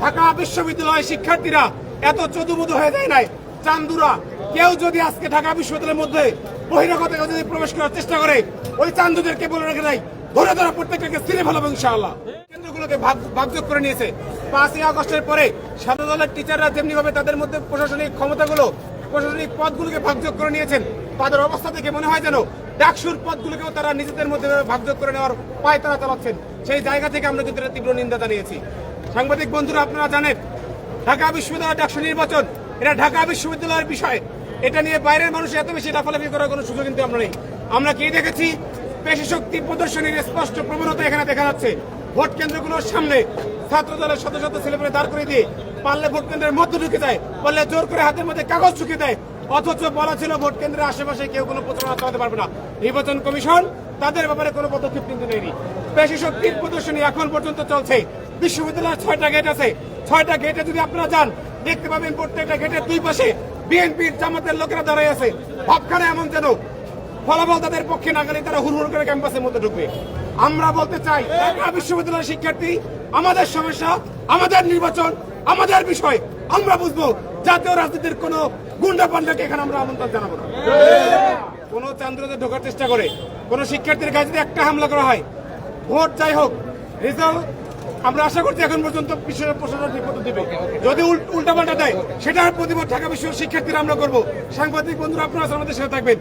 ঢাকা বিশ্ববিদ্যালয়ের শিক্ষার্থীরা এত চতুমুদু হয়ে যায় নাই। চান্দুরা কেউ যদি আজকে ঢাকা বিশ্ববিদ্যালয়ের মধ্যে বহিরাগত যদি প্রবেশ করার চেষ্টা করে, ওই চান্দুদেরকে বলে রেখে দেয়, ধরে ধরে প্রত্যেকটাকে ছিঁড়ে ফেলাবো ইনশাআল্লাহ। কেন্দ্রগুলোকে ভাগযোগ করে নিয়েছে। 5ই আগস্টের পরে ছাত্র দলের টিচাররা যেমনি ভাবে তাদের মধ্যে প্রশাসনিক ক্ষমতাগুলো, প্রশাসনিক পদগুলোকে ভাগযোগ করে নিয়েছেন, তাদের অবস্থা দেখে মনে হয় যেন ডাকসুর পদগুলোকেও তারা নিজেদের মধ্যে ভাগযোগ করে নেওয়ার পায় তারা চালাচ্ছেন। সেই জায়গা থেকে আমরা কিন্তু তীব্র নিন্দা জানিয়েছি। সাংবাদিক বন্ধুরা, আপনারা জানেন ঢাকা বিশ্ববিদ্যালয়ের ডাকসু নির্বাচন এটা ঢাকা বিশ্ববিদ্যালয়ের বিষয়। এটা নিয়ে বাইরের মানুষ এত বেশি লাফালাফি করার কোনো সুযোগ কিন্তু আমরা নেই। আমরা কি দেখেছি, পেশি শক্তি প্রদর্শনীর স্পষ্ট প্রবণতা এখানে দেখা যাচ্ছে। ভোট কেন্দ্রগুলোর সামনে ছাত্র দলের শত শত ছেলেমেয়ে দাঁড় করে দিয়ে পারলে ভোট কেন্দ্রের মধ্যে ঢুকে যায়, পারলে জোর করে হাতের মধ্যে কাগজ ঢুকে দেয়। অথচ বলা ছিল ভোট কেন্দ্রের আশেপাশে কেউ কোনো প্রচারণা চালাতে পারবে না। নির্বাচন কমিশন তাদের ব্যাপারে কোনো পদক্ষেপ কিন্তু নেয়নি। পেশি শক্তির প্রদর্শনী এখন পর্যন্ত চলছে। বিশ্ববিদ্যালয়ের 6টা গেট আছে। 6টা গেটে যদি আপনারা যান, দেখতে পাবেন প্রত্যেকটা গেটের দুই পাশে বিএনপির জামাতের লোকেরা দাঁড়ায় আছে। ভাবখানে এমন যেন ফলাফল তাদের পক্ষে না গেলে তারা হুড় করে ক্যাম্পাসের মধ্যে ঢুকবে। আমরা বলতে চাই, ঢাকা বিশ্ববিদ্যালয়ের শিক্ষার্থী, আমাদের সমস্যা, আমাদের নির্বাচন, আমাদের বিষয় আমরা বুঝবো। জাতীয় রাজনীতির কোন গুন্ডা পান্ডাকে এখানে আমরা আমন্ত্রণ জানাবো না। কোন চান্দ্রতে ঢোকার চেষ্টা করে কোন শিক্ষার্থীর কাছে যদি একটা হামলা করা হয়, ভোট যাই হোক, রেজাল্ট আমরা আশা করছি এখন পর্যন্ত প্রশাসন রিপোর্ট দিবে। যদি উল্টাপাল্টা দেয়, সেটার প্রতিবাদ ঢাকা বিশ্ববিদ্যালয়ের শিক্ষার্থীরা আমরা করবো। সাংবাদিক বন্ধুরা, আপনারা আমাদের সাথে থাকবেন।